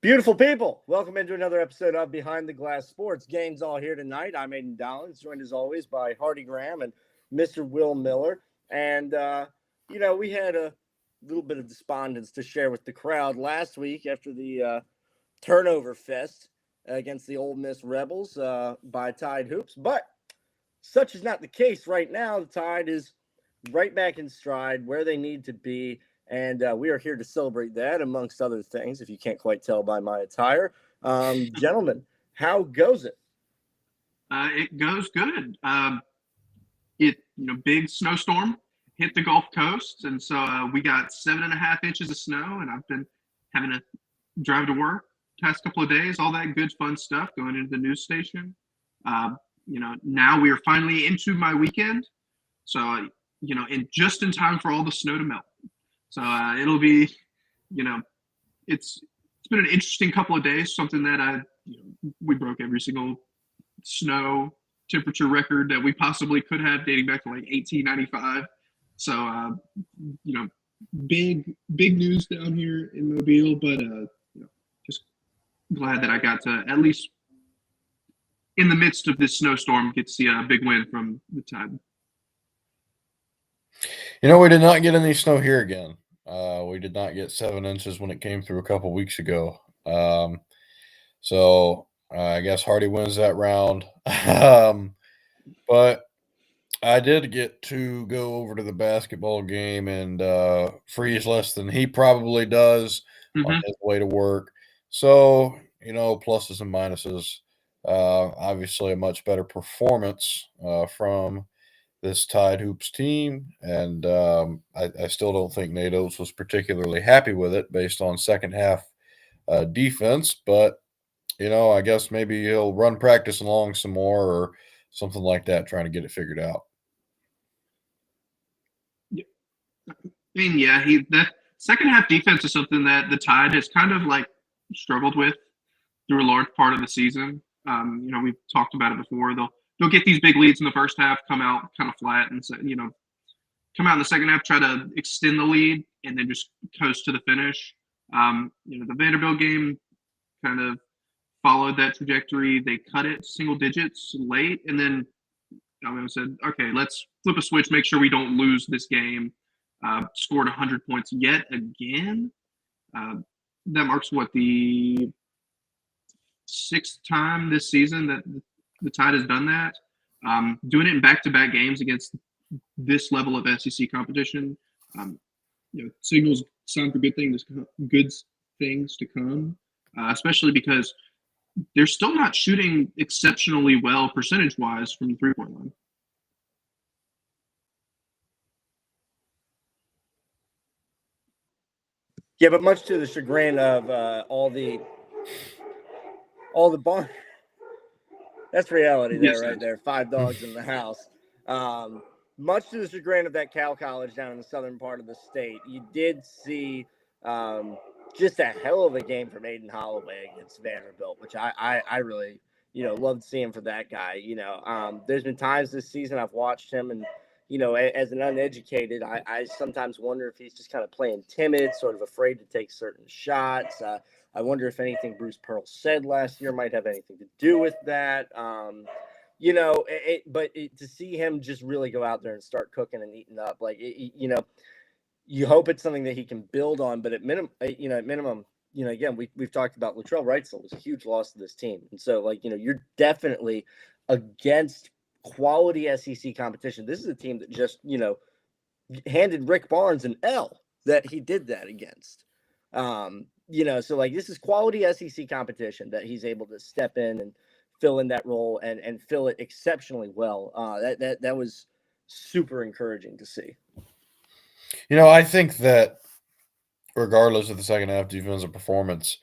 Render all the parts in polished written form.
Beautiful people, welcome into another episode of Behind the Glass Sports. Gang's all here tonight. I'm Aiden Dollins, joined as always by Hardy Graham and Mr. Will Miller. And, we had a little bit of despondence to share with the crowd last week after the turnover fest against the Ole Miss Rebels by Tide Hoops. But such is not the case right now. The Tide is right back in stride where they need to be. And we are here to celebrate that, amongst other things, if you can't quite tell by my attire. Gentlemen, how goes it? It goes good. Big snowstorm hit the Gulf Coast, and so we got 7.5 inches of snow, and I've been having to drive to work past couple of days. All that good fun stuff going into the news station. Now we are finally into my weekend, so in time for all the snow to melt. So it'll be, it's been an interesting couple of days. Something that we broke every single snow temperature record that we possibly could have, dating back to like 1895. So big news down here in Mobile, but just glad that I got to, at least in the midst of this snowstorm, get to see a big win from the Tide. We did not get any snow here again. We did not get 7 inches when it came through a couple weeks ago. So I guess Hardy wins that round. But I did get to go over to the basketball game and freeze less than he probably does on his way to work. So, pluses and minuses. Obviously, a much better performance from this Tide Hoops team, and I still don't think Nate Oates was particularly happy with it based on second half defense, but I guess maybe he'll run practice along some more or something like that, trying to get it figured out. That second half defense is something that the Tide has kind of like struggled with through a large part of the season. We've talked about it before. They'll get these big leads in the first half, come out kind of flat, and come out in the second half, try to extend the lead, and then just coast to the finish. The Vanderbilt game kind of followed that trajectory. They cut it single digits late, and then I said, okay, let's flip a switch, make sure we don't lose this game. Scored 100 points yet again. That marks the sixth time this season that the Tide has done that. Doing it in back-to-back games against this level of SEC competition, signals sign for good things to come. Especially because they're still not shooting exceptionally well percentage-wise from the three-point line. Yeah, but much to the chagrin of all the barn. That's reality there, yes, right there. 5 dogs in the house. Much to the chagrin of that Cal College down in the southern part of the state, you did see just a hell of a game from Aden Holloway against Vanderbilt, which I really, loved seeing for that guy. There's been times this season I've watched him and, as an uneducated, I sometimes wonder if he's just kind of playing timid, sort of afraid to take certain shots. I wonder if anything Bruce Pearl said last year might have anything to do with that. But to see him just really go out there and start cooking and eating up, you hope it's something that he can build on. But at minimum, again, we've talked about Latrell Wrightsell was a huge loss to this team, and so you're definitely against quality SEC competition. This is a team that just handed Rick Barnes an L that he did that against. So this is quality SEC competition that he's able to step in and fill in that role and fill it exceptionally well. That was super encouraging to see. I think that regardless of the second half defensive performance,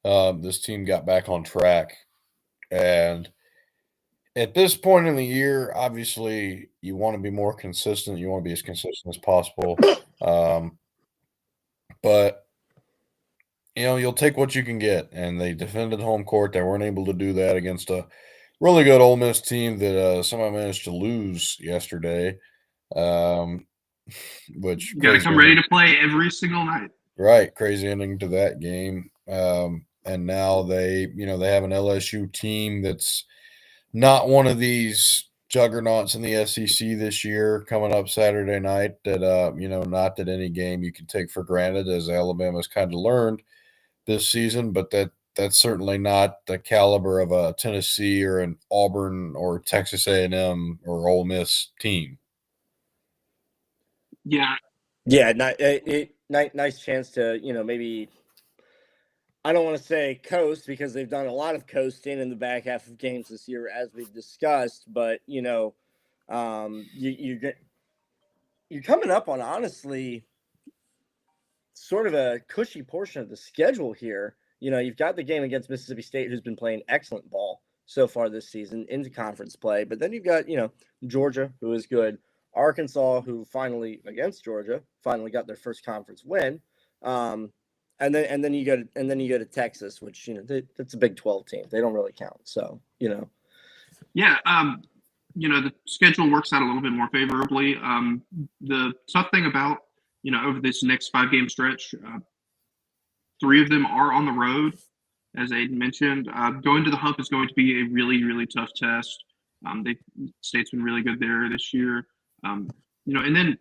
this team got back on track. And at this point in the year, obviously, you want to be more consistent. You want to be as consistent as possible. But you'll take what you can get. And they defended home court. They weren't able to do that against a really good Ole Miss team that somehow managed to lose yesterday. Which you got to come ready to play every single night. Right. Crazy ending to that game. and now they have an LSU team that's not one of these juggernauts in the SEC this year coming up Saturday night that not that any game you can take for granted, as Alabama's kind of learned this season, but that's certainly not the caliber of a Tennessee or an Auburn or Texas A&M or Ole Miss team. Yeah. Yeah, nice chance to, maybe, I don't want to say coast, because they've done a lot of coasting in the back half of games this year, as we've discussed. But you're coming up on, honestly, sort of a cushy portion of the schedule here. You've got the game against Mississippi State, who's been playing excellent ball so far this season into conference play. But then you've got, Georgia, who is good. Arkansas, who against Georgia, finally got their first conference win. And then you go to Texas, which that's a Big 12 team. They don't really count. So Yeah. The schedule works out a little bit more favorably. The tough thing about over this next 5-game stretch, 3 of them are on the road, as Aiden mentioned. Going to the Hump is going to be a really, really tough test. State's been really good there this year. And then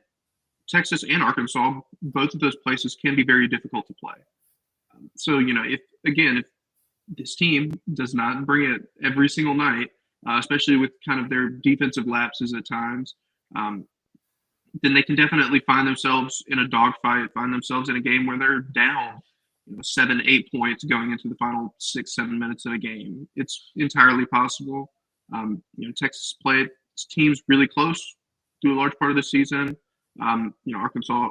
Texas and Arkansas, both of those places can be very difficult to play. So, if this team does not bring it every single night, especially with kind of their defensive lapses at times, then they can definitely find themselves in a dogfight, find themselves in a game where they're down 7-8 points going into the final 6-7 minutes of a game. It's entirely possible. Texas played teams really close through a large part of the season. Arkansas,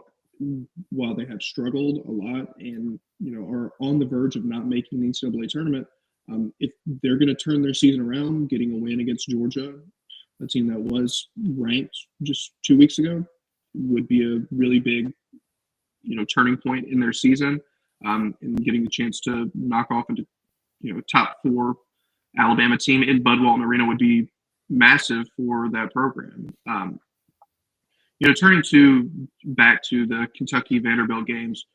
while they have struggled a lot and are on the verge of not making the NCAA tournament, if they're going to turn their season around, getting a win against Georgia, a team that was ranked just 2 weeks ago, would be a really big, turning point in their season, and getting the chance to knock off into, top 4 Alabama team in Bud Walton Arena would be massive for that program. Turning back to the Kentucky Vanderbilt games,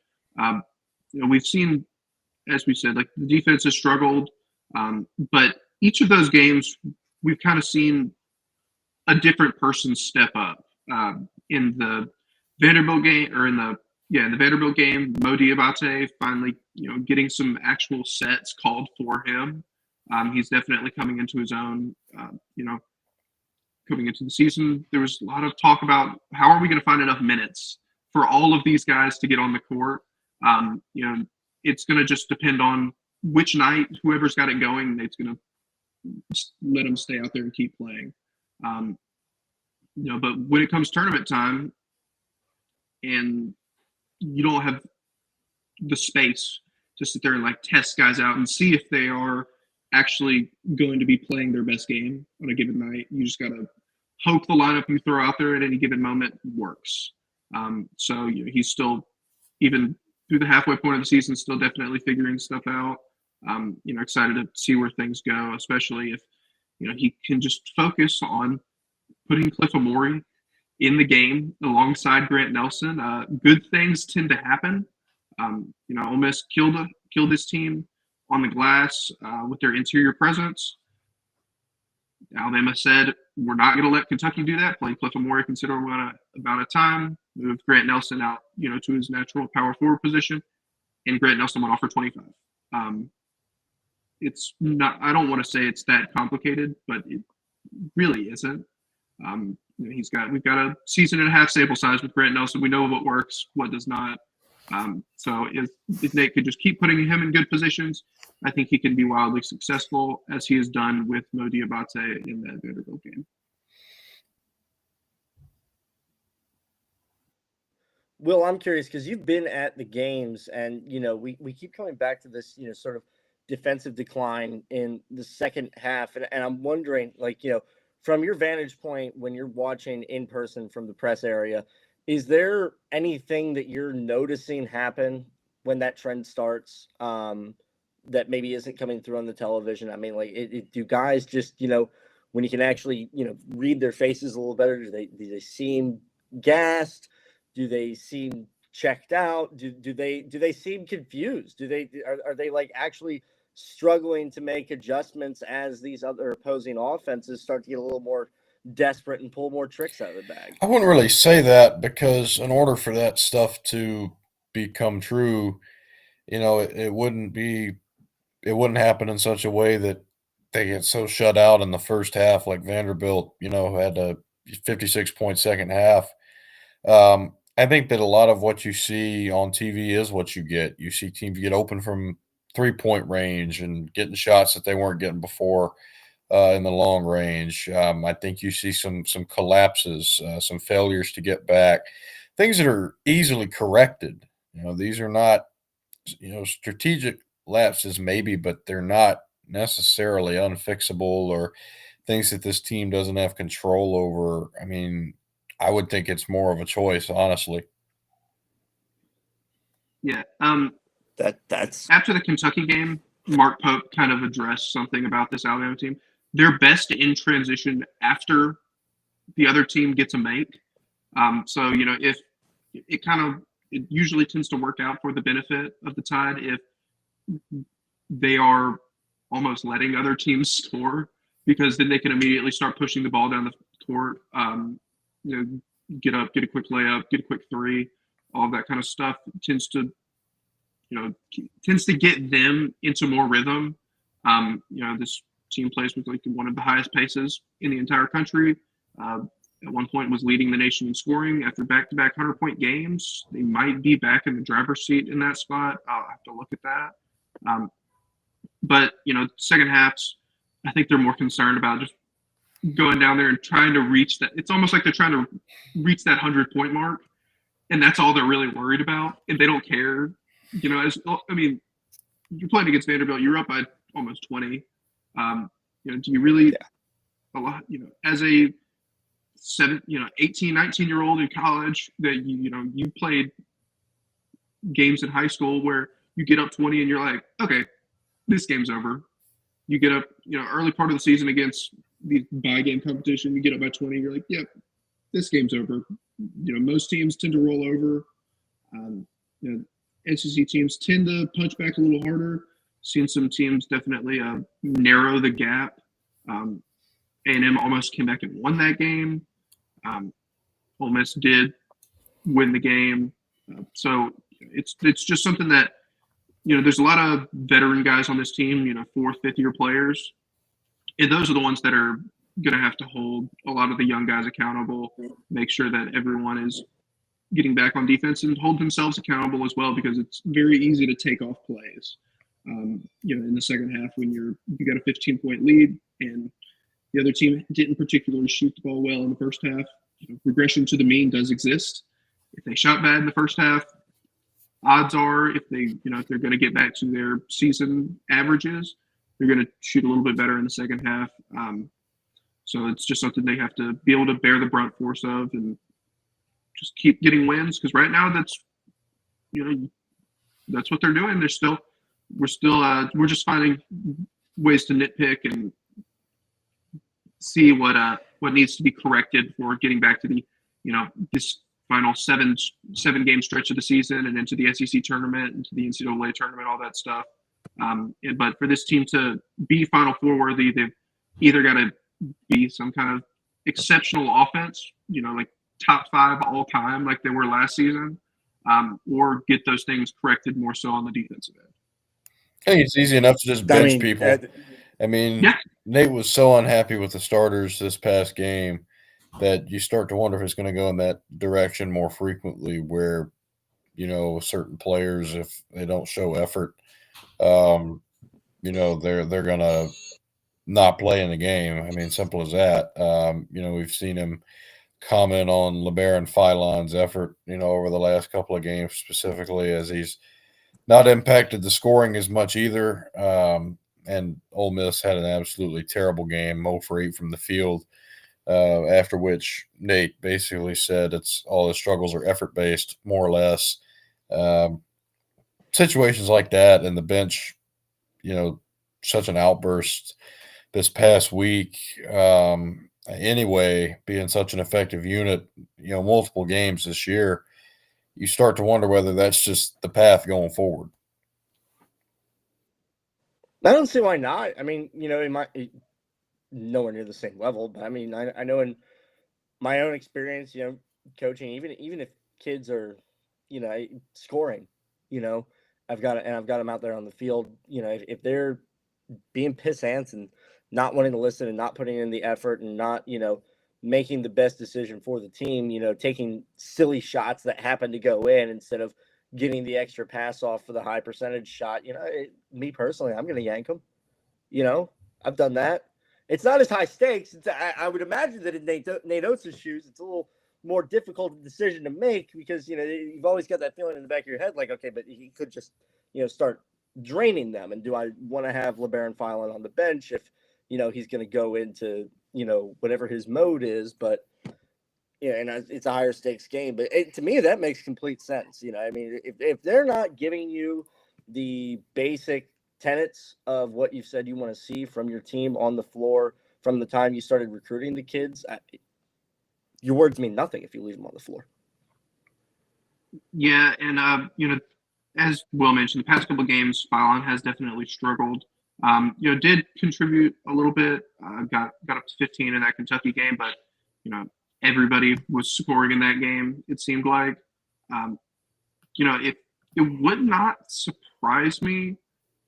we've seen, as we said, like the defense has struggled, but each of those games we've kind of seen a different person step up. In the Vanderbilt game, or in the Vanderbilt game, Mo Diabate finally, getting some actual sets called for him. He's definitely coming into his own. Coming into the season, there was a lot of talk about how are we going to find enough minutes for all of these guys to get on the court. It's going to just depend on which night whoever's got it going, it's going to let them stay out there and keep playing. But when it comes tournament time and you don't have the space to sit there and test guys out and see if they are actually going to be playing their best game on a given night, you just got to hope the lineup you throw out there at any given moment works. So he's still, even through the halfway point of the season, still definitely figuring stuff out. Excited to see where things go, especially if he can just focus on putting Cliff Amore in the game alongside Grant Nelson. Good things tend to happen. Ole Miss killed this team on the glass with their interior presence. Alabama said, we're not going to let Kentucky do that. Play Cliff Amore a considerable amount of time. Moved Grant Nelson out, to his natural power forward position. And Grant Nelson went off for 25. It's not, I don't want to say it's that complicated, but it really isn't. We've got a season and a half sample size with Grant Nelson. We know what works, what does not. So if Nate could just keep putting him in good positions, I think he can be wildly successful, as he has done with Mo Diabate in that Vanderbilt game. Will, I'm curious because you've been at the games, and we keep coming back to this sort of defensive decline in the second half, and I'm wondering, from your vantage point when you're watching in person from the press area, is there anything that you're noticing happen when that trend starts that maybe isn't coming through on the television? I mean, do guys just, when you can actually, read their faces a little better, do they seem gassed? Do they seem checked out? Do they seem confused? Are they like actually struggling to make adjustments as these other opposing offenses start to get a little more desperate and pull more tricks out of the bag? I wouldn't really say that, because in order for that stuff to become true, it wouldn't happen in such a way that they get so shut out in the first half, like Vanderbilt, had a 56-point second half. I think that a lot of what you see on TV is what you get. You see teams get open from 3-point range and getting shots that they weren't getting before in the long range. I think you see some collapses, some failures to get back, things that are easily corrected. These are not, strategic lapses maybe, but they're not necessarily unfixable or things that this team doesn't have control over. I mean, I would think it's more of a choice, honestly. Yeah. That's After the Kentucky game, Mark Pope kind of addressed something about this Alabama team. They're best in transition after the other team gets a make. So if it usually tends to work out for the benefit of the Tide if they are almost letting other teams score, because then they can immediately start pushing the ball down the court. Get up, get a quick layup, get a quick three, all of that kind of stuff tends to get them into more rhythm. This team plays with like one of the highest paces in the entire country. At one point was leading the nation in scoring after back-to-back 100-point games. They might be back in the driver's seat in that spot. I'll have to look at that. But second halves, I think they're more concerned about just going down there and trying to reach that. It's almost like they're trying to reach that 100-point mark, and that's all they're really worried about. And they don't care. You're playing against Vanderbilt. You're up by almost 20. Do you really a lot? As a 18, 19-year-old in college, that you played games in high school where you get up 20 and you're like, okay, this game's over. You get up, early part of the season against the by-game competition, you get up by 20, you're like, yep, this game's over. Most teams tend to roll over. SEC teams tend to punch back a little harder. Seen some teams definitely narrow the gap. A&M almost came back and won that game. Ole Miss did win the game. So it's just something that, there's a lot of veteran guys on this team, 4th, 5th-year players. And those are the ones that are going to have to hold a lot of the young guys accountable, make sure that everyone is getting back on defense and hold themselves accountable as well, because it's very easy to take off plays. In the second half when you got a 15-point lead and the other team didn't particularly shoot the ball well in the first half. Regression to the mean does exist. If they shot bad in the first half, odds are if they're going to get back to their season averages, they're going to shoot a little bit better in the second half. So it's just something they have to be able to bear the brunt force of and just keep getting wins, because right now that's what they're doing. We're just finding ways to nitpick and see what needs to be corrected for getting back to the this final seven game stretch of the season and into the SEC tournament, into the NCAA tournament, all that stuff. But for this team to be Final Four worthy, they've either got to be some kind of exceptional offense, like top 5 all time, like they were last season, or get those things corrected more so on the defensive end. I think it's easy enough to just bench people. Nate was so unhappy with the starters this past game that you start to wonder if it's going to go in that direction more frequently, where, certain players, if they don't show effort, they're going to not play in the game. Simple as that. We've seen him comment on LeBaron Philon's effort, over the last couple of games, specifically as he's not impacted the scoring as much either. And Ole Miss had an absolutely terrible game, 0 for 8 from the field, after which Nate basically said all his struggles are effort-based, more or less. Situations like that, and the bench, such an outburst this past week. Anyway, being such an effective unit, multiple games this year, you start to wonder whether that's just the path going forward. I don't see why not. I mean, nowhere near the same level, but I mean, I know in my own experience, coaching, even if kids are, scoring, I've got them out there on the field. If they're being piss ants and not wanting to listen and not putting in the effort and not, making the best decision for the team, taking silly shots that happen to go in instead of getting the extra pass off for the high percentage shot, me personally, I'm going to yank them. I've done that. It's not as high stakes. I would imagine that in Nate Oates' shoes, it's a little more difficult decision to make because, you've always got that feeling in the back of your head, like, okay, but he could just, start draining them. And do I want to have LeBaron Filan on the bench if, he's going to go into, whatever his mode is, but and it's a higher stakes game, but to me, that makes complete sense. I mean, if they're not giving you the basic tenets of what you've said you want to see from your team on the floor from the time you started recruiting the kids, your words mean nothing if you leave them on the floor. Yeah, and as Will mentioned, the past couple of games, Filan has definitely struggled. Did contribute a little bit. Got up to 15 in that Kentucky game, but everybody was scoring in that game. It seemed like, it would not surprise me.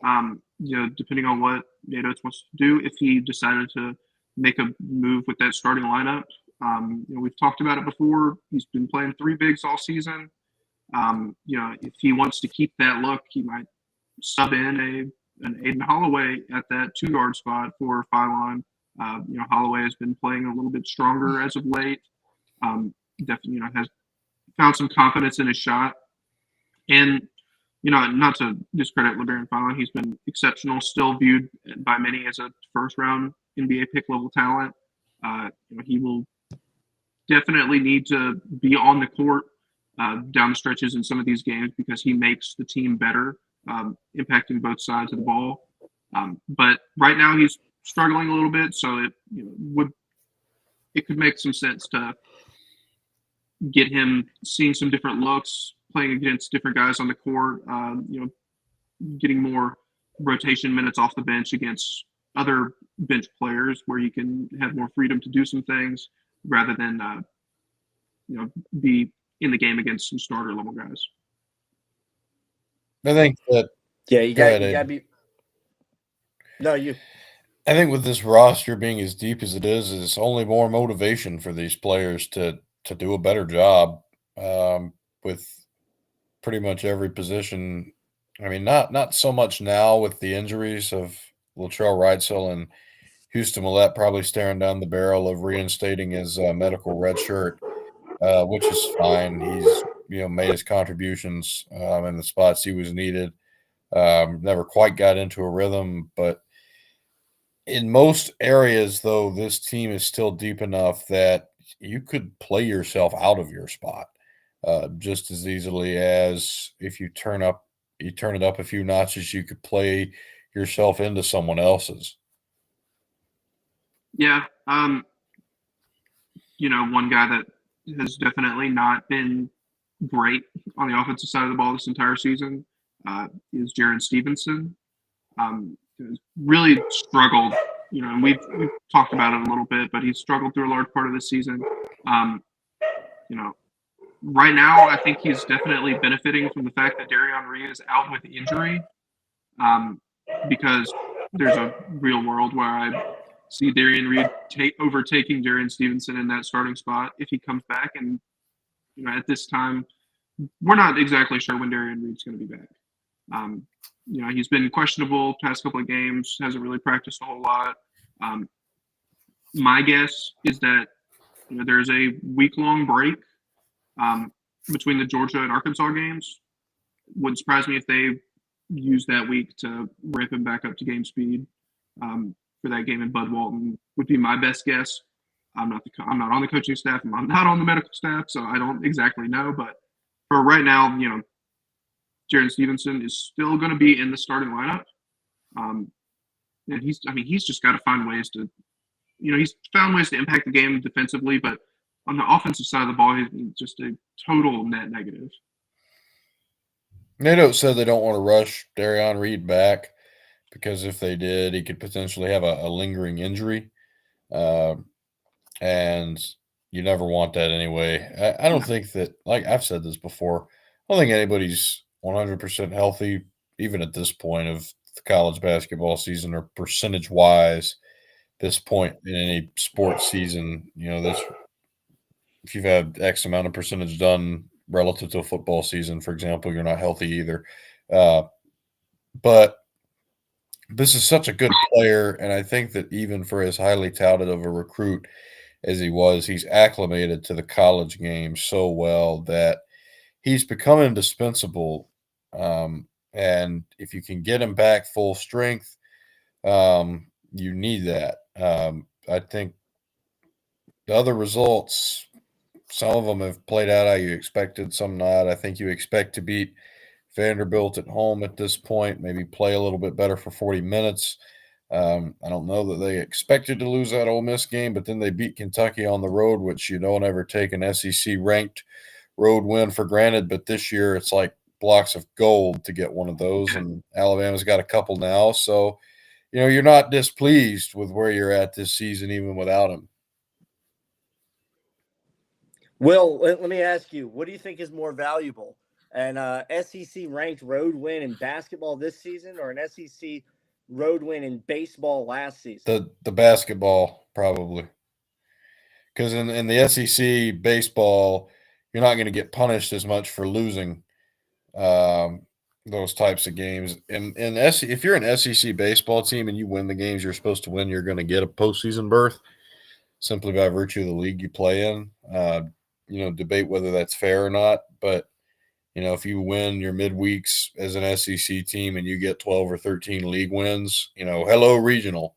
Depending on what Nate Oates wants to do, if he decided to make a move with that starting lineup. We've talked about it before. He's been playing 3 bigs all season. If he wants to keep that look, he might sub in an Aiden Holloway at that 2-guard spot for Filan. Holloway has been playing a little bit stronger as of late. Definitely, has found some confidence in his shot. And, not to discredit LeBaron Filan, he's been exceptional, still viewed by many as a first-round NBA pick level talent. He will definitely need to be on the court down the stretches in some of these games because he makes the team better, impacting both sides of the ball. But right now he's struggling a little bit, so it could make some sense to get him seeing some different looks, playing against different guys on the court, getting more rotation minutes off the bench against other bench players where you can have more freedom to do some things rather than be in the game against some starter level guys. I think that you gotta be. No, you. I think with this roster being as deep as it is, it's only more motivation for these players to do a better job with pretty much every position. I mean, not so much now with the injuries of Latrell Wrightsell and Houston Millette probably staring down the barrel of reinstating his medical red shirt, which is fine. He's made his contributions in the spots he was needed. Never quite got into a rhythm, but in most areas, though, this team is still deep enough that you could play yourself out of your spot just as easily as if you turn it up a few notches, you could play yourself into someone else's. Yeah. One guy that has definitely not been great on the offensive side of the ball this entire season is Jaren Stevenson. Really struggled, and we've talked about it a little bit, but he's struggled through a large part of the season. Right now, I think he's definitely benefiting from the fact that Darian Reed is out with injury, because there's a real world where I see Darian Reed overtaking Jaren Stevenson in that starting spot if he comes back. And at this time, we're not exactly sure when Darian Reed's going to be back. He's been questionable past couple of games, hasn't really practiced a whole lot. My guess is that there's a week-long break between the Georgia and Arkansas games. Wouldn't surprise me if they use that week to ramp him back up to game speed for that game in Bud Walton. Would be my best guess. I'm not on the coaching staff. I'm not on the medical staff, so I don't exactly know. But for right now, Jaren Stevenson is still going to be in the starting lineup. And he's just got to find ways to, he's found ways to impact the game defensively, but on the offensive side of the ball, he's just a total net negative. NATO said they don't want to rush Darion Reed back because if they did, he could potentially have a lingering injury. And you never want that anyway. I don't think that, like I've said this before, I don't think anybody's 100% healthy, even at this point of the college basketball season or percentage wise, this point in any sports season. If you've had X amount of percentage done relative to a football season, for example, you're not healthy either. But this is such a good player, and I think that even for as highly touted of a recruit as he was, he's acclimated to the college game so well that he's become indispensable. And if you can get him back full strength, you need that. I think the other results, some of them have played out how you expected, some not. I think you expect to beat Vanderbilt at home at this point, maybe play a little bit better for 40 minutes. I don't know that they expected to lose that Ole Miss game, but then they beat Kentucky on the road, which you don't ever take an SEC ranked road win for granted. But this year it's like blocks of gold to get one of those, and Alabama's got a couple now. So, you're not displeased with where you're at this season, even without him. Will, let me ask you, what do you think is more valuable? An SEC ranked road win in basketball this season or an SEC road win in baseball last season? The basketball, probably. Because in the SEC baseball, you're not going to get punished as much for losing those types of games. If you're an SEC baseball team and you win the games you're supposed to win, you're going to get a postseason berth simply by virtue of the league you play in. Debate whether that's fair or not, but if you win your midweeks as an SEC team and you get 12 or 13 league wins, hello regional.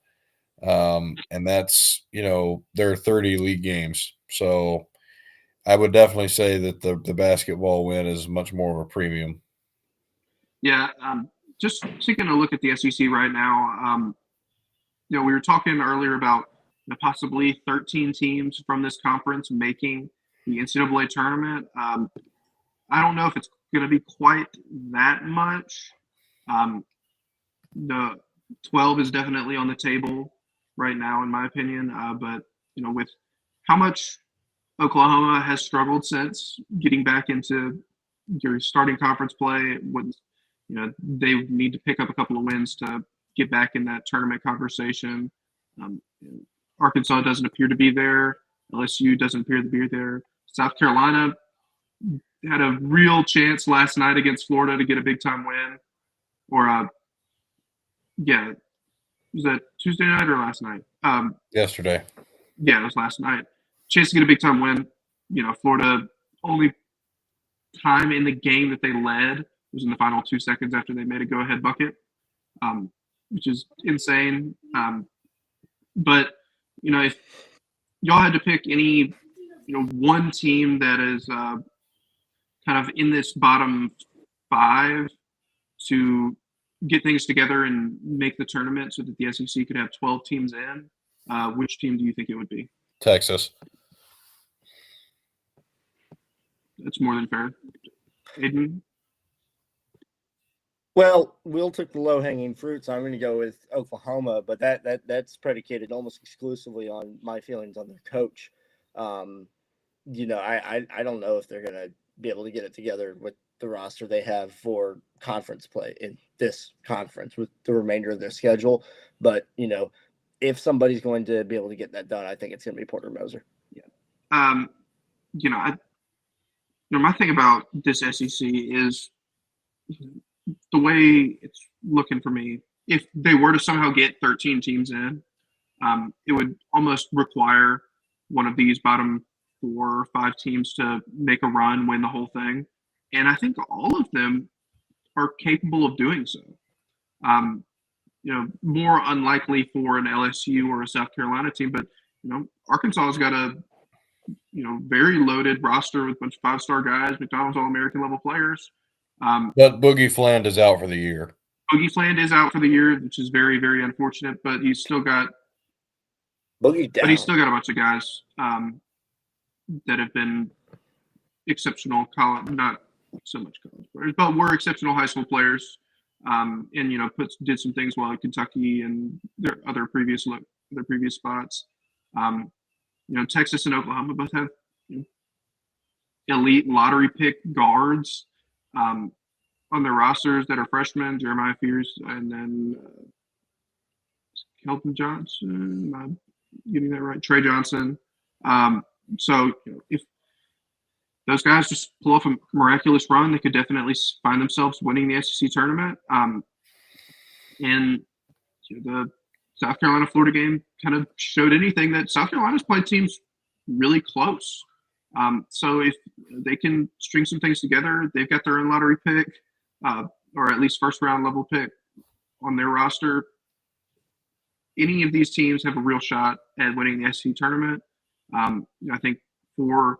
And that's, there are 30 league games. So I would definitely say that the basketball win is much more of a premium. Yeah. Just taking a look at the SEC right now, we were talking earlier about possibly 13 teams from this conference making the NCAA tournament. I don't know if it's going to be quite that much. The 12 is definitely on the table right now, in my opinion. But with how much Oklahoma has struggled since getting back into your starting conference play, they need to pick up a couple of wins to get back in that tournament conversation. Arkansas doesn't appear to be there. LSU doesn't appear to be there. South Carolina had a real chance last night against Florida to get a big time win. Was that Tuesday night or last night? Yesterday. Yeah, it was last night. Chance to get a big time win. Florida, only time in the game that they led was in the final 2 seconds after they made a go ahead bucket, which is insane. But if y'all had to pick any, one team that is kind of in this bottom 5 to get things together and make the tournament so that the SEC could have 12 teams in, which team do you think it would be? Texas. That's more than fair. Aiden? Well, Will took the low-hanging fruit, so I'm going to go with Oklahoma, but that's predicated almost exclusively on my feelings on their coach. I don't know if they're going to be able to get it together with the roster they have for conference play in this conference with the remainder of their schedule. But, if somebody's going to be able to get that done, I think it's going to be Porter Moser. Yeah. My thing about this SEC is the way it's looking for me. If they were to somehow get 13 teams in, it would almost require one of these bottom 4 or 5 teams to make a run, win the whole thing. And I think all of them are capable of doing so. More unlikely for an LSU or a South Carolina team, but Arkansas has got a very loaded roster with a bunch of 5-star guys, McDonald's All-American level players. But Boogie Fland is out for the year. Boogie Fland is out for the year, which is very, very unfortunate. But he's still got Boogie down. But he's still got a bunch of guys that have been exceptional. Not so much college players, but were exceptional high school players. And did some things well at Kentucky and their other previous spots. Texas and Oklahoma both have elite lottery pick guards on their rosters that are freshmen. Jeremiah Fears and then Kelton Johnson. Am I getting that right? Trey Johnson. So if those guys just pull off a miraculous run, they could definitely find themselves winning the SEC tournament. And the South Carolina-Florida game kind of showed anything that South Carolina's played teams really close. So if they can string some things together, they've got their own lottery pick, or at least first-round level pick on their roster. Any of these teams have a real shot at winning the SEC tournament. I think for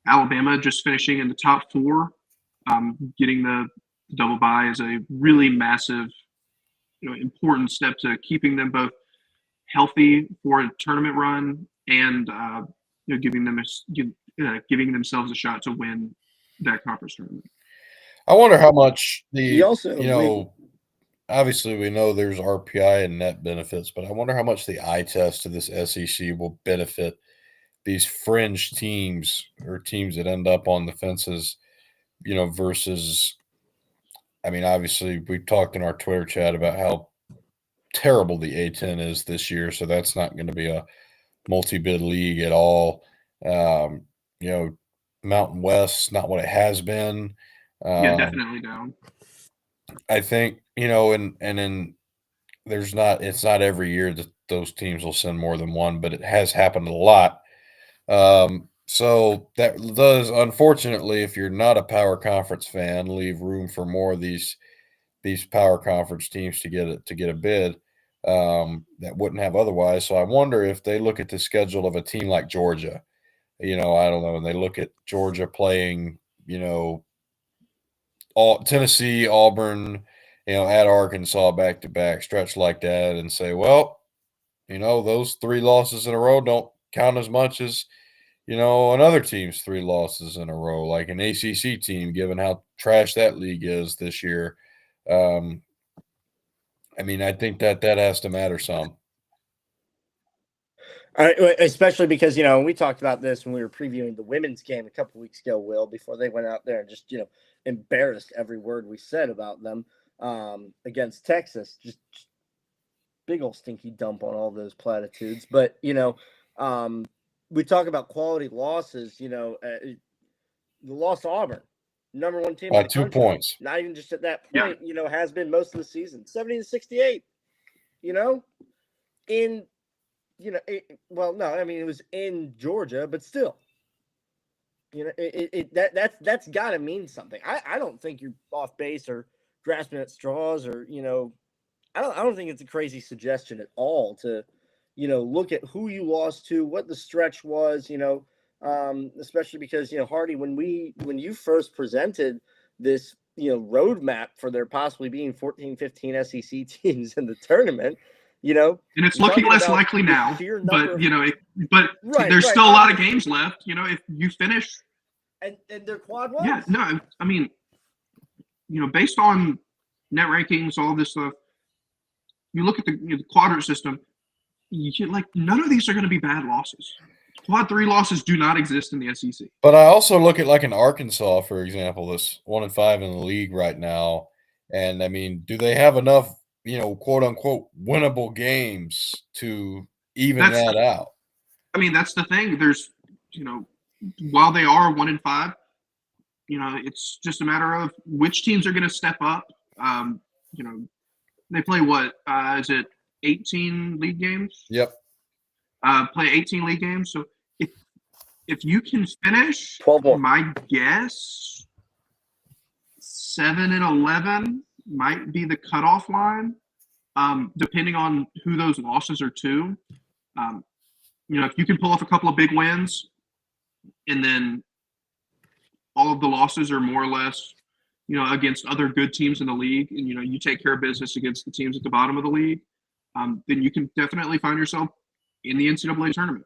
Alabama, just finishing in the top 4, getting the double bye is a really massive, important step to keeping them both healthy for a tournament run and giving themselves a shot to win that conference tournament. I wonder how much obviously we know there's RPI and net benefits, but I wonder how much the eye test of this SEC will benefit these fringe teams or teams that end up on the fences, versus, obviously we talked in our Twitter chat about how terrible the A-10 is this year. So that's not going to be a multi-bid league at all. Mountain West, not what it has been. Definitely down. I think, and then it's not every year that those teams will send more than one, but it has happened a lot. So that does, unfortunately, if you're not a power conference fan, leave room for more of these power conference teams to get a bid that wouldn't have otherwise. So I wonder if they look at the schedule of a team like Georgia, I don't know, and they look at Georgia playing, Tennessee, Auburn, at Arkansas back to back, stretch like that, and say, well, those 3 losses in a row don't count as much as another team's 3 losses in a row, like an ACC team, given how trash that league is this year. I think that has to matter some. Especially because, we talked about this when we were previewing the women's game a couple weeks ago, Will, before they went out there and just, embarrassed every word we said about them against Texas. Just big old stinky dump on all those platitudes. But, we talk about quality losses, the loss to Auburn, number 1 team by 2 points. Not even just at that point, has been most of the season, 70-68, it was in Georgia, but still, that's got to mean something. I don't think you're off base or grasping at straws or, I don't think it's a crazy suggestion at all to, look at who you lost to, what the stretch was, especially because, Hardy, when you first presented this, roadmap for there possibly being 14, 15 SEC teams in the tournament, and it's looking less likely now, but there's still a lot of games left, if you finish. And they're quad ones. Yeah, no, based on net rankings, all this stuff, you look at the quadrant system, none of these are going to be bad losses. Quad 3 losses do not exist in the SEC. But I also look at like an Arkansas, for example, that's 1-5 in the league right now. And do they have enough, quote unquote, winnable games to even that out? That's the thing. There's, while they are 1-5, it's just a matter of which teams are going to step up. They play what? Is it 18 league games? Yep. Play 18 league games. So if you can finish, 12 more. My guess, 7-11 might be the cutoff line, depending on who those losses are to. If you can pull off a couple of big wins, and then all of the losses are more or less, against other good teams in the league, and you take care of business against the teams at the bottom of the league, then you can definitely find yourself in the NCAA tournament.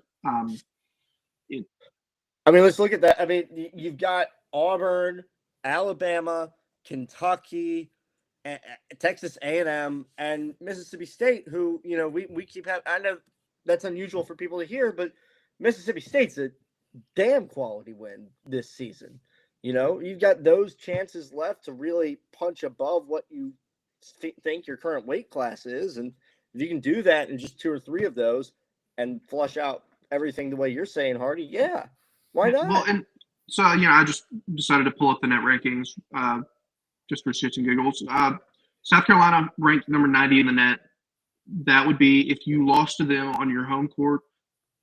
Let's look at that. You've got Auburn, Alabama, Kentucky, Texas A&M, and Mississippi State, who, we keep having. I know that's unusual for people to hear, but Mississippi State's a damn quality win this season. You've got those chances left to really punch above what you think your current weight class is. And if you can do that in just 2 or 3 of those and flush out everything the way you're saying, Hardy, yeah, why not? Well, and so, I just decided to pull up the net rankings just for shits and giggles. South Carolina ranked number 90 in the net. That would be if you lost to them on your home court.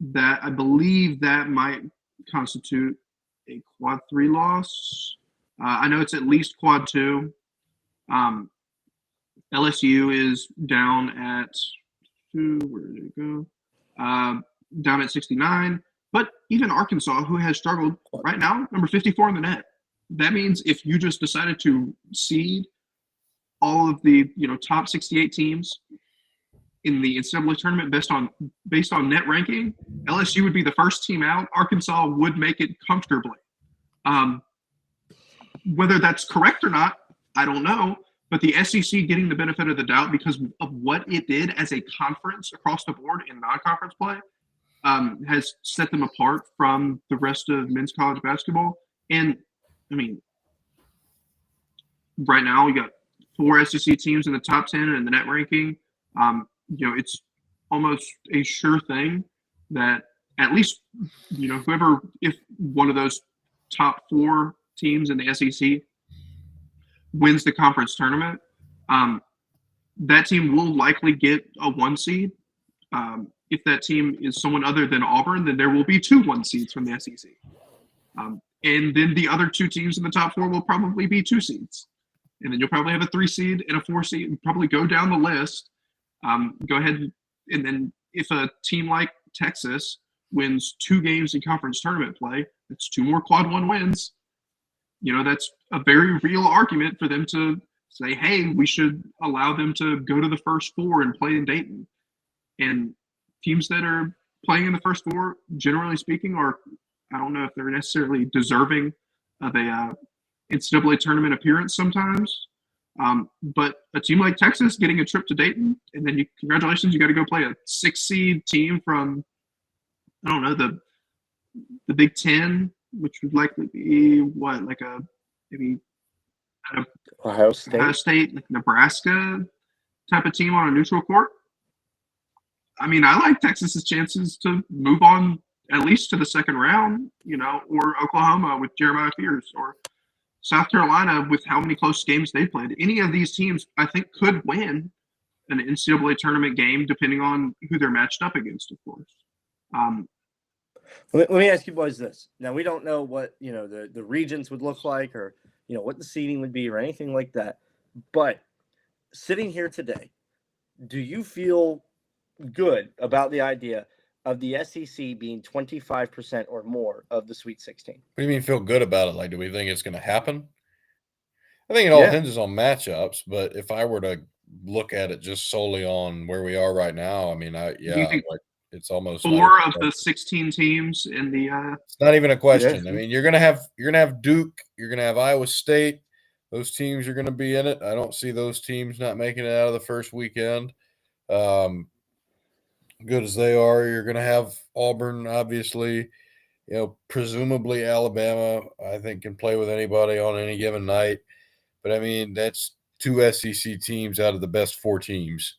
That I believe that might constitute a quad 3 loss. I know it's at least quad 2. LSU is down at where did it go? Down at 69. But even Arkansas, who has struggled right now, number 54 in the net. That means if you just decided to seed all of the top 68 teams in the NCAA tournament based on net ranking, LSU would be the first team out. Arkansas would make it comfortably. Whether that's correct or not, I don't know. But the SEC getting the benefit of the doubt because of what it did as a conference across the board in non-conference play has set them apart from the rest of men's college basketball. And, I mean, right now we got 4 SEC teams in the top 10 in the net ranking. It's almost a sure thing that at least, whoever, if one of those top 4 teams in the SEC wins the conference tournament, that team will likely get a 1 seed. If that team is someone other than Auburn, then there will be 2 1 seeds from the SEC. And then the other 2 teams in the top 4 will probably be 2 seeds. And then you'll probably have a 3 seed and a 4 seed and probably go down the list. Go ahead. And then if a team like Texas wins 2 games in conference tournament play, that's 2 more quad 1 wins. That's a very real argument for them to say, hey, we should allow them to go to the first 4 and play in Dayton. And teams that are playing in the first 4, generally speaking, I don't know if they're necessarily deserving of a NCAA tournament appearance sometimes. But a team like Texas getting a trip to Dayton, and then congratulations, you got to go play a 6 seed team from, I don't know, the Big Ten, which would likely be maybe Ohio State, like Nebraska type of team on a neutral court. I mean, I like Texas's chances to move on at least to the second round, or Oklahoma with Jeremiah Fears, or South Carolina with how many close games they played. Any of these teams, I think, could win an NCAA tournament game depending on who they're matched up against, of course. Let me ask you boys this. Now, we don't know what, the regions would look like or, what the seeding would be or anything like that. But sitting here today, do you feel good about the idea of the SEC being 25% or more of the Sweet 16? What do you mean feel good about it? Like, do we think it's going to happen? I think it all hinges on matchups, but if I were to look at it just solely on where we are right now, I mean, it's almost 4 of the 16 teams in the. It's not even a question. I mean, you're gonna have Duke, you're gonna have Iowa State. Those teams are gonna be in it. I don't see those teams not making it out of the first weekend. Good as they are, you're gonna have Auburn, obviously. Presumably Alabama, I think, can play with anybody on any given night. But I mean, that's 2 SEC teams out of the best 4 teams,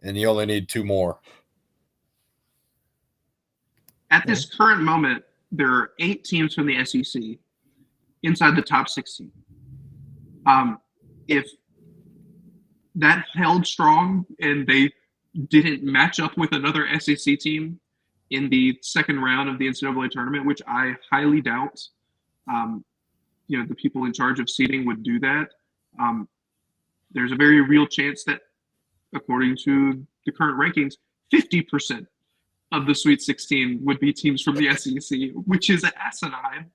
and you only need 2 more. At this current moment, there are 8 teams from the SEC inside the top 16. If that held strong and they didn't match up with another SEC team in the second round of the NCAA tournament, which I highly doubt, the people in charge of seeding would do that. There's a very real chance that, according to the current rankings, 50% of the Sweet 16 would be teams from the SEC, which is asinine,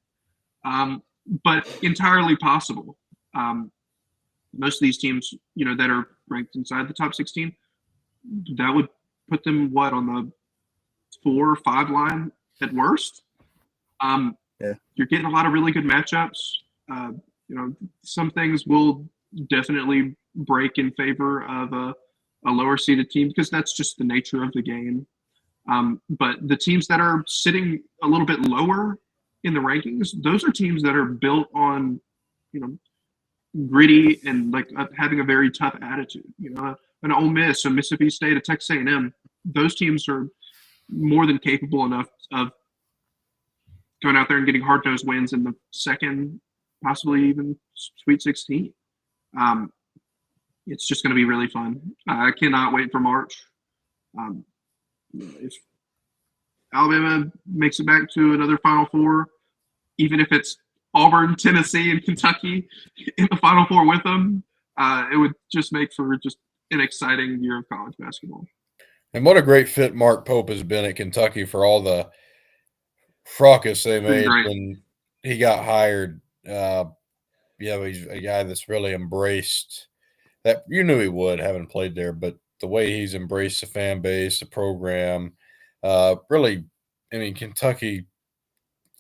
but entirely possible. Most of these teams, that are ranked inside the top 16, that would put them on the 4 or 5 line at worst. You're getting a lot of really good matchups. some things will definitely break in favor of a lower seeded team because that's just the nature of the game. But the teams that are sitting a little bit lower in the rankings, those are teams that are built on, gritty and like having a very tough attitude. An Ole Miss, a Mississippi State, a Texas A&M, those teams are more than capable enough of going out there and getting hard-nosed wins in the second, possibly even Sweet 16. It's just going to be really fun. I cannot wait for March. If Alabama makes it back to another Final Four, even if it's Auburn, Tennessee, and Kentucky in the Final Four with them, it would just make for just an exciting year of college basketball. And what a great fit Mark Pope has been at Kentucky for all the fracas they made when he got hired. He's a guy that's really embraced that. You knew he would, having played there, but the way he's embraced the fan base, the program, really, I mean, Kentucky,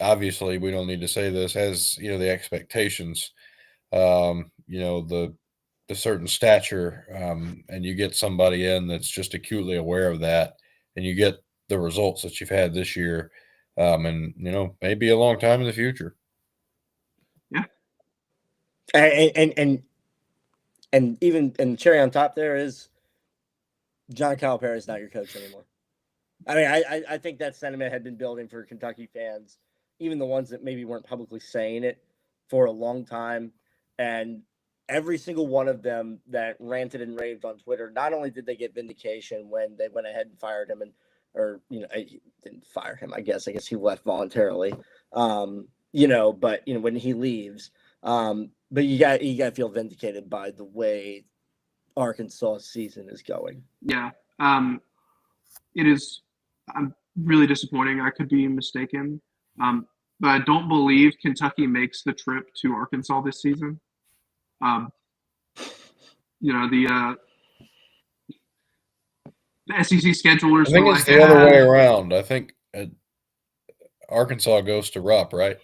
obviously, we don't need to say this, has, the expectations, the certain stature, and you get somebody in that's just acutely aware of that, and you get the results that you've had this year, and maybe a long time in the future. Yeah. And even and cherry on top there is John Calipari is not your coach anymore. I mean, I think that sentiment had been building for Kentucky fans, even the ones that maybe weren't publicly saying it, for a long time. And every single one of them that ranted and raved on Twitter, not only did they get vindication when they went ahead and fired him, he didn't fire him, I guess he left voluntarily, but when he leaves, but you got to feel vindicated by the way Arkansas season is going. Yeah. It is really disappointing. I could be mistaken. But I don't believe Kentucky makes the trip to Arkansas this season. The SEC schedulers. I think it's the other way around. I think Arkansas goes to Rupp, right?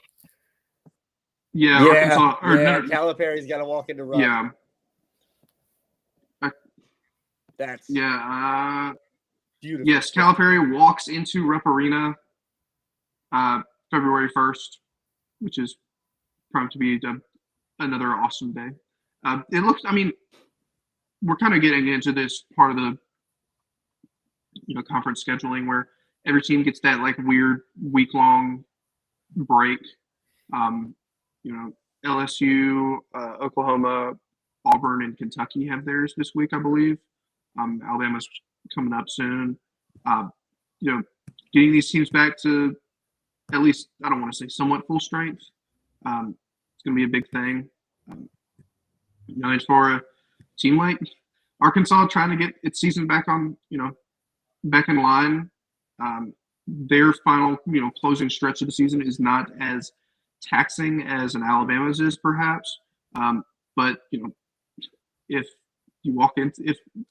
Yeah, Arkansas. Calipari's got to walk into Rupp. Yeah. Beautiful. Yes, Calipari walks into Rupp Arena February 1st, which is primed to be another awesome day. It looks, we're kind of getting into this part of the conference scheduling where every team gets that like weird week-long break. LSU, Oklahoma, Auburn, and Kentucky have theirs this week, I believe. Alabama's coming up soon. Getting these teams back to at least, I don't want to say somewhat full strength. It's going to be a big thing. As for a team like Arkansas trying to get its season back on, back in line, their final, closing stretch of the season is not as taxing as an Alabama's is, perhaps. But if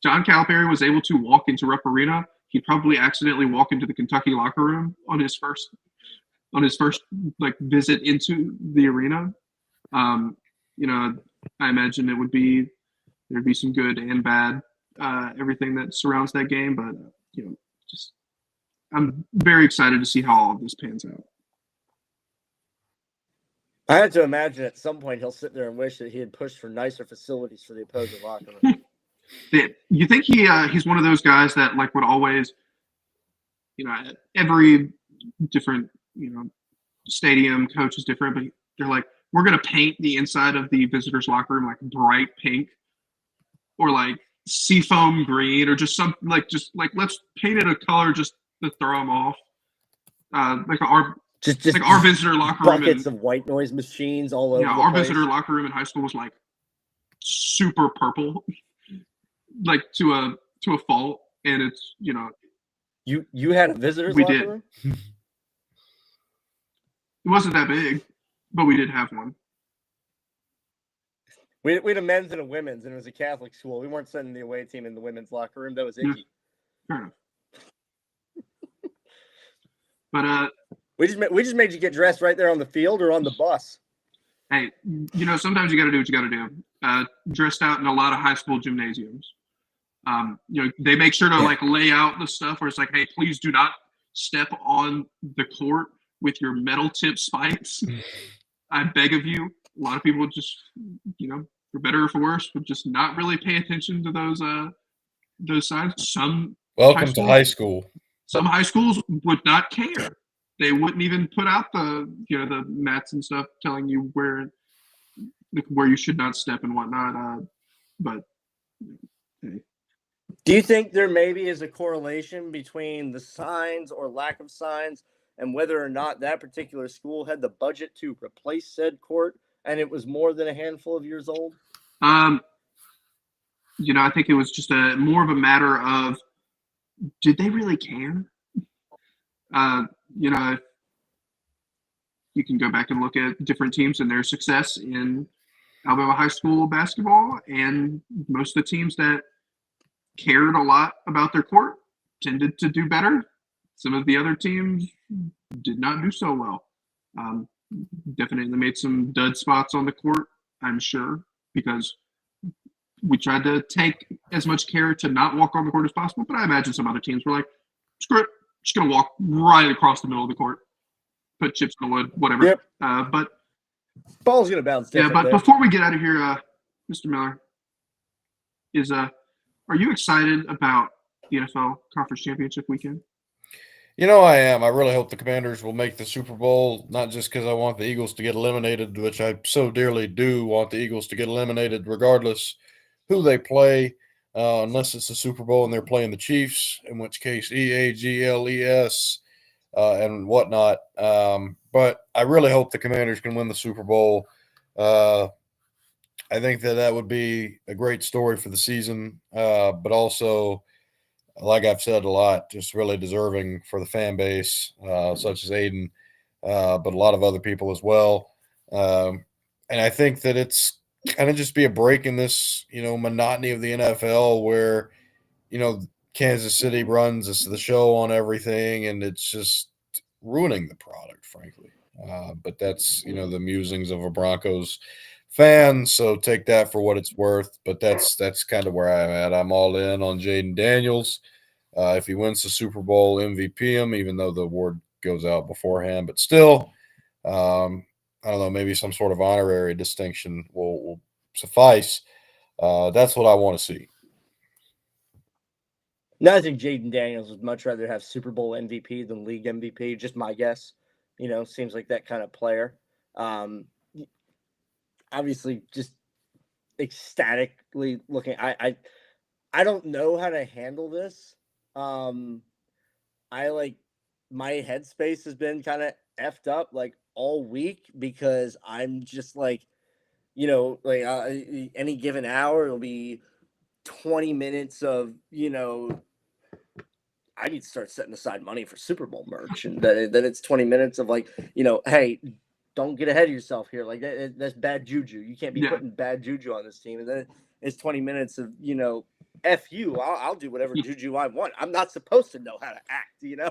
John Calipari was able to walk into Rupp Arena, he'd probably accidentally walk into the Kentucky locker room on his first like visit into the arena. I imagine there'd be some good and bad, everything that surrounds that game, but I'm very excited to see how all of this pans out. I have to imagine at some point he'll sit there and wish that he had pushed for nicer facilities for the opposing locker room. You think he's one of those guys that like would always, every different stadium coach is different, but they're like, we're gonna paint the inside of the visitors' locker room like bright pink, or like seafoam green, or just something like let's paint it a color just to throw them off. Just like our visitor locker room, buckets of white noise machines all over. Yeah, our visitor locker room in high school was like super purple, like to a fault, and it's You had a visitor's locker room? It wasn't that big, but we did have one. We had a men's and a women's, and it was a Catholic school. We weren't sending the away team in the women's locker room. That was icky. Fair enough. But we just made you get dressed right there on the field or on the bus. Hey, sometimes you got to do what you got to do. Dressed out in a lot of high school gymnasiums. They make sure to like lay out the stuff where it's like, hey, please do not step on the court with your metal tip spikes. I beg of you. A lot of people just, for better or for worse, would just not really pay attention to those signs. Welcome to high school. Some high schools would not care. They wouldn't even put out the mats and stuff telling you where you should not step and whatnot. But hey. Do you think there maybe is a correlation between the signs or lack of signs and whether or not that particular school had the budget to replace said court, and it was more than a handful of years old? I think it was just more of a matter of, did they really care? You can go back and look at different teams and their success in Alabama high school basketball, and most of the teams that cared a lot about their court tended to do better. Some of the other teams did not do so well. Definitely made some dud spots on the court, I'm sure, because we tried to take as much care to not walk on the court as possible. But I imagine some other teams were like, screw it, just going to walk right across the middle of the court, put chips in the wood, whatever. Yep. But ball's going to bounce. Yeah, but before we get out of here, Mr. Miller, are you excited about the NFL Conference Championship weekend? I am. I really hope the Commanders will make the Super Bowl, not just because I want the Eagles to get eliminated, which I so dearly do want the Eagles to get eliminated regardless who they play, unless it's the Super Bowl and they're playing the Chiefs, in which case EAGLES and whatnot. But I really hope the Commanders can win the Super Bowl. I think that would be a great story for the season, but also, like I've said a lot, just really deserving for the fan base, such as Aiden, but a lot of other people as well. And I think that it's kind of just be a break in this, monotony of the NFL where, Kansas City runs the show on everything, and it's just ruining the product, frankly. But that's, the musings of a Broncos fan, so take that for what it's worth. But that's kind of where I'm at. I'm all in on Jaden Daniels. If he wins the Super Bowl, MVP him, even though the award goes out beforehand. But still, I don't know, maybe some sort of honorary distinction will suffice. That's what I want to see. No, I think Jaden Daniels would much rather have Super Bowl MVP than league MVP. Just my guess. Seems like that kind of player. Obviously, just ecstatically looking. I don't know how to handle this. My headspace has been kind of effed up like all week because I'm just like, any given hour it'll be 20 minutes of, I need to start setting aside money for Super Bowl merch, and then it's 20 minutes of like, hey, don't get ahead of yourself here. Like that's bad juju. You can't be putting bad juju on this team. And then it's 20 minutes of, F you. I'll do whatever juju I want. I'm not supposed to know how to act, and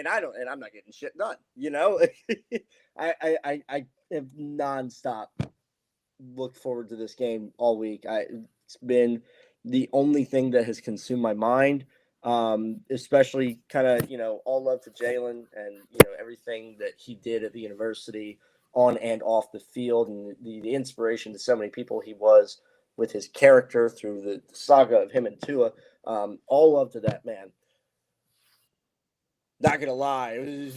I don't, and I'm not getting shit done. I have nonstop looked forward to this game all week. It's been the only thing that has consumed my mind. Especially kind of, all love to Jalen and, everything that he did at the university on and off the field, and the inspiration to so many people he was with his character through the saga of him and Tua. All love to that man. Not going to lie,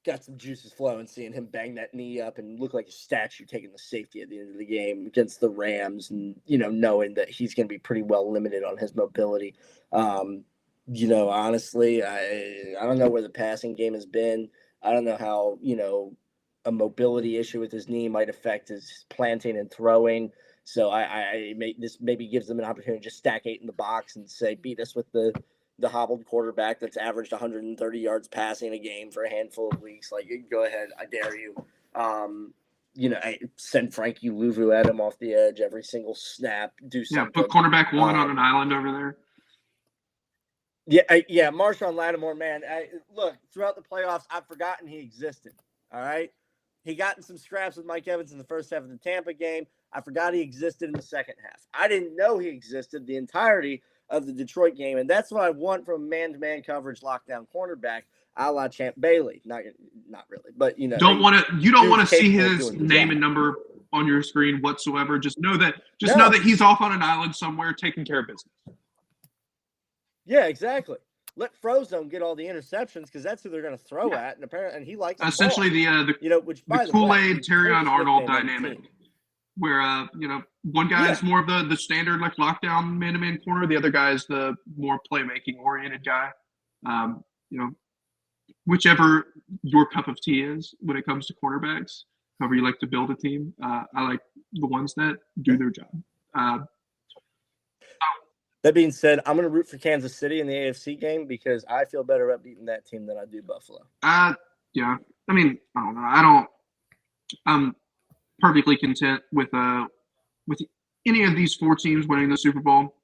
got some juices flowing seeing him bang that knee up and look like a statue taking the safety at the end of the game against the Rams, and, knowing that he's going to be pretty well limited on his mobility. Honestly, I don't know where the passing game has been. I don't know how, a mobility issue with his knee might affect his planting and throwing. So this maybe gives them an opportunity to just stack 8 in the box and say, beat us with the hobbled quarterback that's averaged 130 yards passing a game for a handful of weeks. Like, go ahead, I dare you. I send Frankie Louvu at him off the edge every single snap. Do something. Yeah, put cornerback 1 on an island over there. Yeah, Marshawn Lattimore, man. Look, throughout the playoffs, I've forgotten he existed. All right, he got in some scraps with Mike Evans in the first half of the Tampa game. I forgot he existed in the second half. I didn't know he existed the entirety of the Detroit game, and that's what I want from man-to-man coverage lockdown cornerback, a la Champ Bailey. Not really, but you know, You don't want to see his name job. and number on your screen whatsoever. Just know that he's off on an island somewhere taking care of business. Yeah, exactly. Let Frozone get all the interceptions because that's who they're going to throw at, and apparently, he likes essentially the which by the Kool-Aid way, Terrion Arnold dynamic, where one guy is more of the standard like lockdown man-to-man corner, the other guy is the more playmaking oriented guy. Whichever your cup of tea is when it comes to cornerbacks, however you like to build a team, I like the ones that do their job. That being said, I'm going to root for Kansas City in the AFC game because I feel better about beating that team than I do Buffalo. Yeah. I mean, I don't know. I'm perfectly content with any of these 4 teams winning the Super Bowl.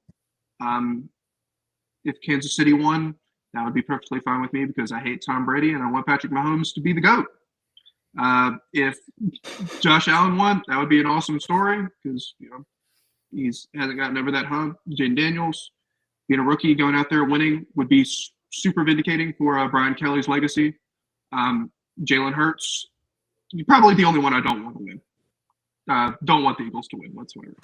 If Kansas City won, that would be perfectly fine with me because I hate Tom Brady and I want Patrick Mahomes to be the GOAT. If Josh Allen won, that would be an awesome story because he hasn't gotten over that hump. Jaden Daniels, being a rookie, going out there winning would be super vindicating for Brian Kelly's legacy. Jalen Hurts, you're probably the only one I don't want to win. Don't want the Eagles to win whatsoever.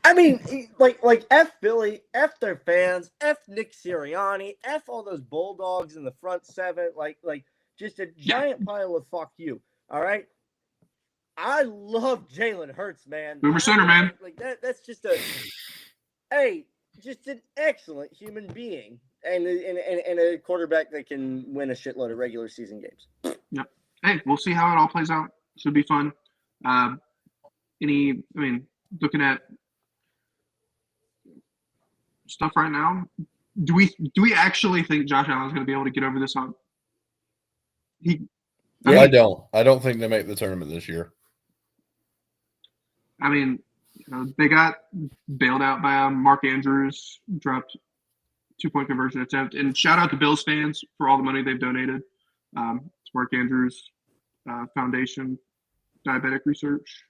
I mean, like F Philly, F their fans, F Nick Sirianni, F all those Bulldogs in the front 7, like just a giant pile of fuck you. All right. I love Jalen Hurts, man. Boomer Center, man. Like that's just just an excellent human being and a quarterback that can win a shitload of regular season games. Yep. Hey, we'll see how it all plays out. Should be fun. Looking at stuff right now, do we actually think Josh Allen's going to be able to get over this hump? I don't think they make the tournament this year. I mean, they got bailed out by Mark Andrews, dropped 2-point conversion attempt. And shout out to Bills fans for all the money they've donated. It's Mark Andrews Foundation, diabetic research,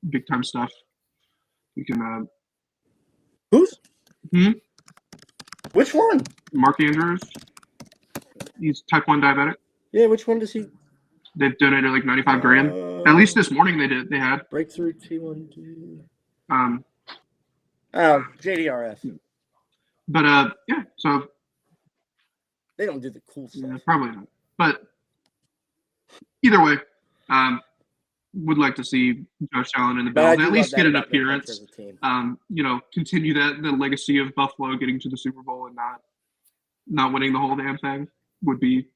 big time stuff. You can. Who's? Which one? Mark Andrews. He's type 1 diabetic. Yeah, which one does he? They've donated like $95,000. At least this morning they had. Breakthrough T1. JDRF. But so they don't do the cool stuff. Yeah, probably not. But either way, would like to see Josh Allen in the Bills at least get an appearance. Continue the legacy of Buffalo getting to the Super Bowl and not winning the whole damn thing would be.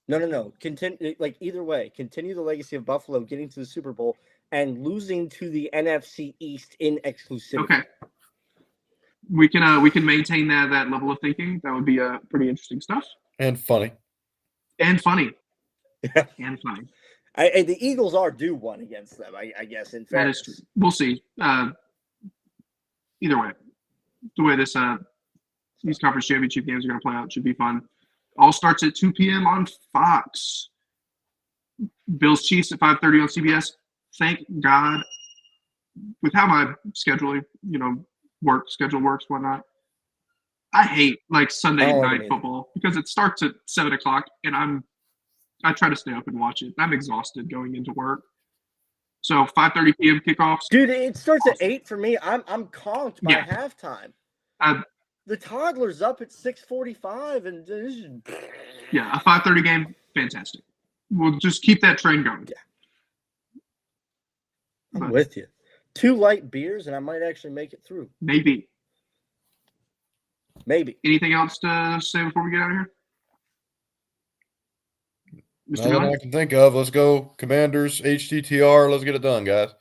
No. Continue, either way, continue the legacy of Buffalo getting to the Super Bowl and losing to the NFC East in exclusivity. Okay. We can maintain that level of thinking. That would be pretty interesting stuff. And funny. Yeah. And funny. The Eagles are due one against them, I guess. In fact, that is true. We'll see. Either way, the way these conference championship games are going to play out should be fun. All starts at 2 p.m. on Fox. Bills Chiefs at 5:30 on CBS. Thank God. With how my schedule works, whatnot. I hate Sunday night football because it starts at 7:00 and I try to stay up and watch it. I'm exhausted going into work. So 5:30 p.m. kickoffs. Dude, it starts at 8 for me. I'm conked by halftime. The toddler's up at 6:45 and a 5:30 game, fantastic. We'll just keep that train going. Yeah. I'm with you. 2 light beers and I might actually make it through. Maybe. Anything else to say before we get out of here? Nothing I can think of. Let's go, Commanders, HTTR. Let's get it done, guys.